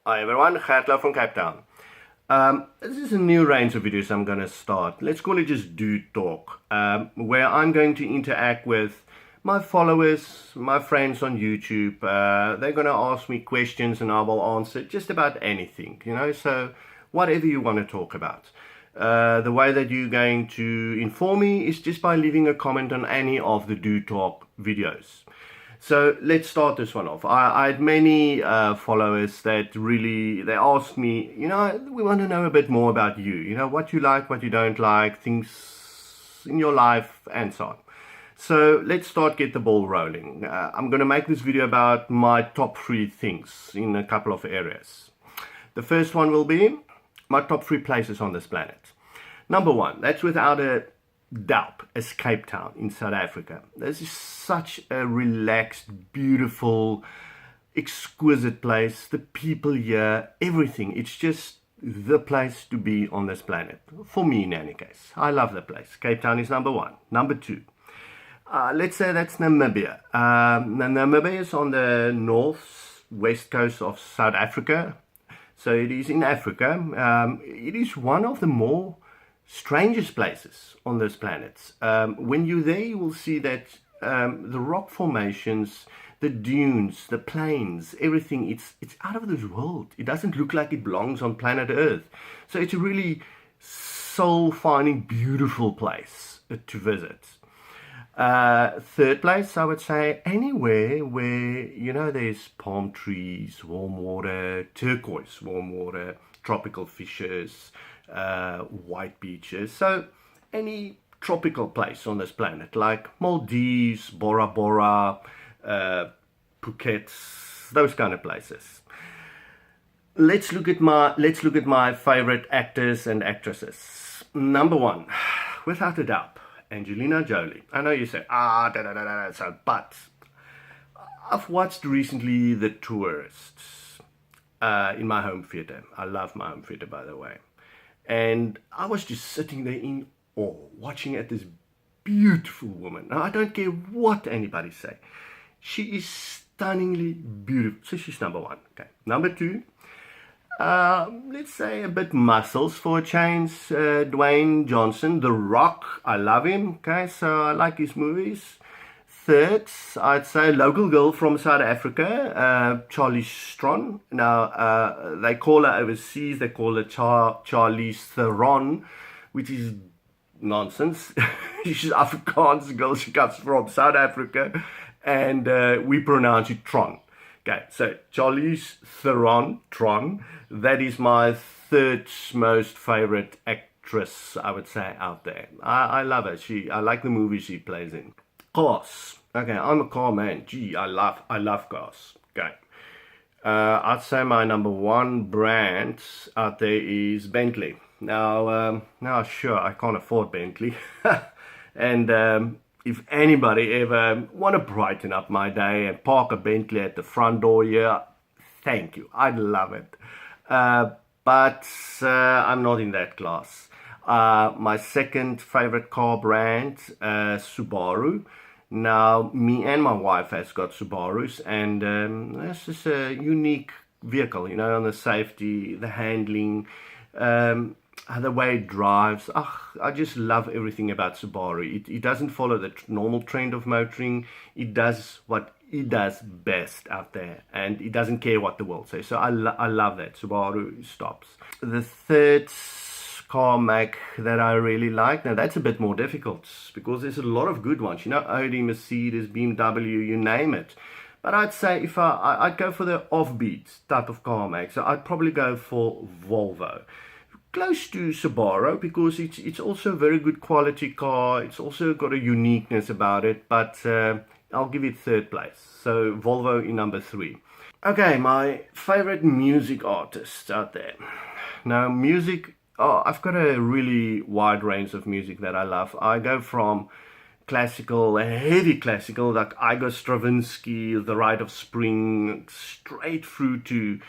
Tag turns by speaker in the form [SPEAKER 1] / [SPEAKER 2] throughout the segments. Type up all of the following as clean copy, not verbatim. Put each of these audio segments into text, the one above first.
[SPEAKER 1] Hi everyone, Gert Louw from Cape Town. This is a new range of videos I'm going to start. Let's call it just Dude Talk, where I'm going to interact with my followers, my friends on YouTube. They're going to ask me questions and I will answer just about anything, so whatever you want to talk about. The way that you're going to inform me is just by leaving a comment on any of the Dude Talk videos. So let's start this one off. I had many followers that they asked me, we want to know a bit more about you, what you like, what you don't like, things in your life and so on. So let's get the ball rolling. I'm going to make this video about my top 3 things in a couple of areas. The first one will be my top 3 places on this planet. Number 1, that's without a doubt, is Cape Town in South Africa. This is such a relaxed, beautiful, exquisite place. The people here, everything. It's just the place to be on this planet. For me, in any case. I love the place. Cape Town is number 1. Number 2. Let's say that's Namibia. Namibia is on the northwest coast of South Africa. So it is in Africa. It is one of the more strangest places on this planet. When you're there, you will see that the rock formations, the dunes, the plains, everything, it's out of this world. It doesn't look like it belongs on planet Earth. So it's a really soul-finding, beautiful place to visit. Third place, I would say anywhere where, there's palm trees, warm water, turquoise warm water, tropical fishes, white beaches. So any tropical place on this planet, like Maldives, Bora Bora, Phuket, those kind of places. Let's look at my favorite actors and actresses. Number 1, without a doubt, Angelina Jolie. I know you say, but I've watched recently The Tourists in my home theater. I love my home theater, by the way. And I was just sitting there in awe, watching at this beautiful woman. Now, I don't care what anybody say. She is stunningly beautiful. So she's number 1. Okay. Number 2, let's say a bit muscles for a change. Dwayne Johnson, The Rock. I love him. Okay, so I like his movies. Third, I'd say local girl from South Africa, Charlize Theron. Now, they call her overseas, they call her Charlize Theron, which is nonsense. She's Afrikaans girl, she comes from South Africa, and we pronounce it Tron. Okay, so Charlize Theron, Tron, that is my third most favorite actress, I would say, out there. I love her. I like the movies she plays in. Cars. Okay, I'm a car man. Gee, I love cars. Okay. I'd say my number 1 brand out there is Bentley. Now, sure, I can't afford Bentley. And if anybody ever want to brighten up my day and park a Bentley at the front door here, thank you. I'd love it. But I'm not in that class. My second favorite car brand, Subaru. Now, me and my wife has got Subarus, and this is a unique vehicle, on the safety, the handling, the way it drives. I just love everything about Subaru. It doesn't follow the normal trend of motoring. It does what it does best out there, and it doesn't care what the world says. So I love that. Subaru stops. The third car make that I really like, now that's a bit more difficult because there's a lot of good ones, Audi, Mercedes, BMW, you name it. But I'd say if I'd go for the offbeat type of car make, so I'd probably go for Volvo. Close to Subaru because it's also a very good quality car. It's also got a uniqueness about it, but I'll give it third place. So Volvo in number 3. Okay, my favorite music artists out there. Now, music, I've got a really wide range of music that I love. I go from classical, heavy classical, like Igor Stravinsky, The Rite of Spring, straight through to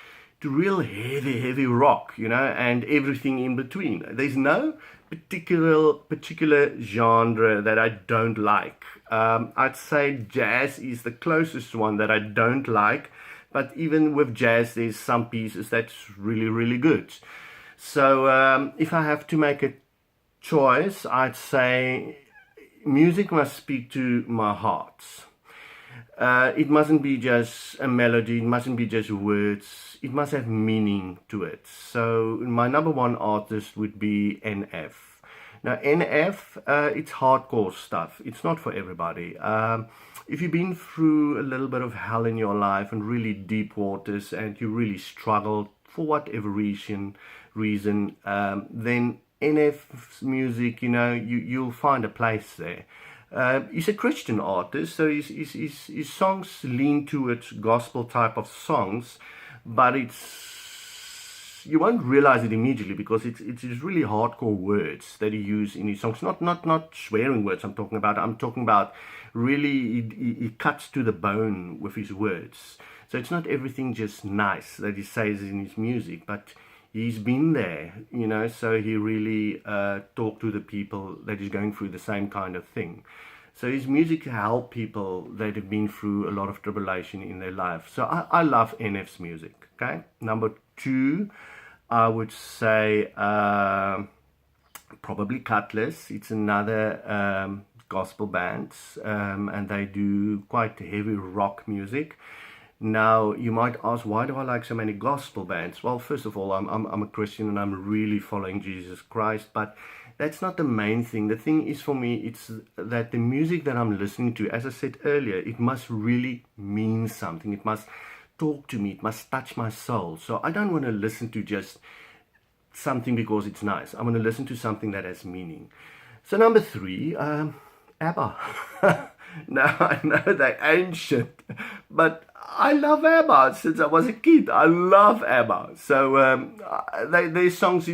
[SPEAKER 1] real heavy rock, and everything in between. There's no particular genre that I don't like. I'd say jazz is the closest one that I don't like, But even with jazz, there's some pieces that's really, really good. So if I have to make a choice, I'd say music must speak to my heart. It mustn't be just a melody, it mustn't be just words, it must have meaning to it. So my number one artist would be NF. Now NF, it's hardcore stuff, it's not for everybody. If you've been through a little bit of hell in your life and really deep waters and you really struggled for whatever reason, then NF's music, you'll find a place there. He's a Christian artist, so his songs lean towards gospel type of songs, but you won't realize it immediately because it's really hardcore words that he uses in his songs. Not swearing words I'm talking about. I'm talking about really he cuts to the bone with his words. So it's not everything just nice that he says in his music, but he's been there, so he really talked to the people that is going through the same kind of thing. So his music help people that have been through a lot of tribulation in their life. So I love NF's music, okay? Number two, I would say probably Cutlass. It's another gospel band, and they do quite heavy rock music. Now, you might ask, why do I like so many gospel bands? Well, first of all, I'm a Christian and I'm really following Jesus Christ, but that's not the main thing. The thing is, for me, it's that the music that I'm listening to, as I said earlier, it must really mean something. It must talk to me. It must touch my soul. So I don't want to listen to just something because it's nice. I want to listen to something that has meaning. So number three, ABBA. Now, I know they're ancient, but I love ABBA since I was a kid. I love ABBA. So their songs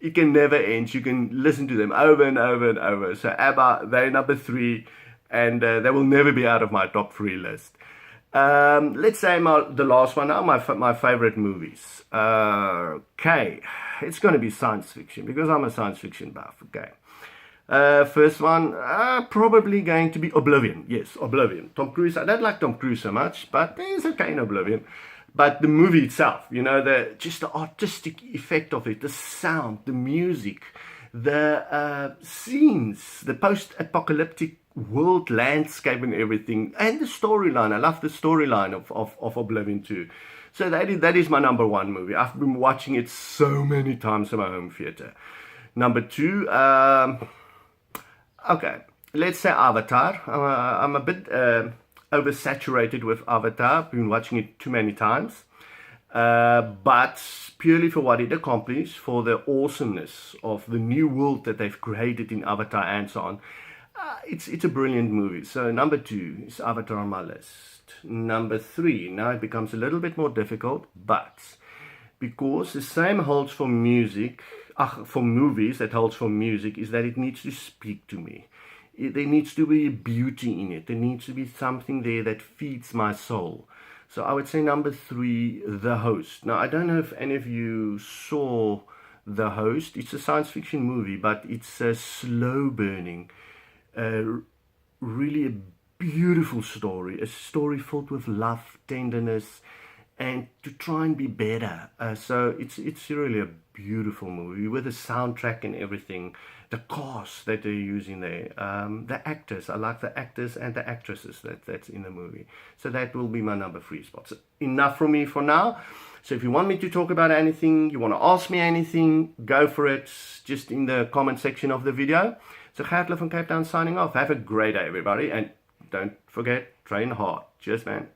[SPEAKER 1] it can never end. You can listen to them over and over and over. So ABBA, they're number three, and they will never be out of my top three list. Let's say the last one now, my favorite movies. Okay, it's going to be science fiction because I'm a science fiction buff. Okay. First one, probably going to be Oblivion. Yes, Oblivion. Tom Cruise. I don't like Tom Cruise so much, but it's okay in Oblivion. But the movie itself, just the artistic effect of it, the sound, the music, the scenes, the post-apocalyptic world landscape and everything, and the storyline. I love the storyline of Oblivion too. So that is my number one movie. I've been watching it so many times in my home theater. Number two, okay, let's say Avatar. I'm a bit oversaturated with Avatar. I've been watching it too many times. But purely for what it accomplished, for the awesomeness of the new world that they've created in Avatar and so on, it's a brilliant movie. So number two is Avatar on my list. Number three, now it becomes a little bit more difficult, but because the same holds for music, for movies that holds for music, is that it needs to speak to me. There needs to be beauty in it. There needs to be something there that feeds my soul. So I would say number three, The Host. Now, I don't know if any of you saw The Host. It's a science fiction movie, but it's a slow burning, really a beautiful story. A story filled with love, tenderness, and to try and be better. So it's really a beautiful movie with the soundtrack and everything. The cast that they're using there, the actors, I like the actors and the actresses that's in the movie. So that will be my number three spot. So enough from me for now. So if you want me to talk about anything, you want to ask me anything, go for it, just in the comment section of the video. So Gert Louw from Cape Town signing off. Have a great day, everybody, and don't forget, train hard. Cheers, man.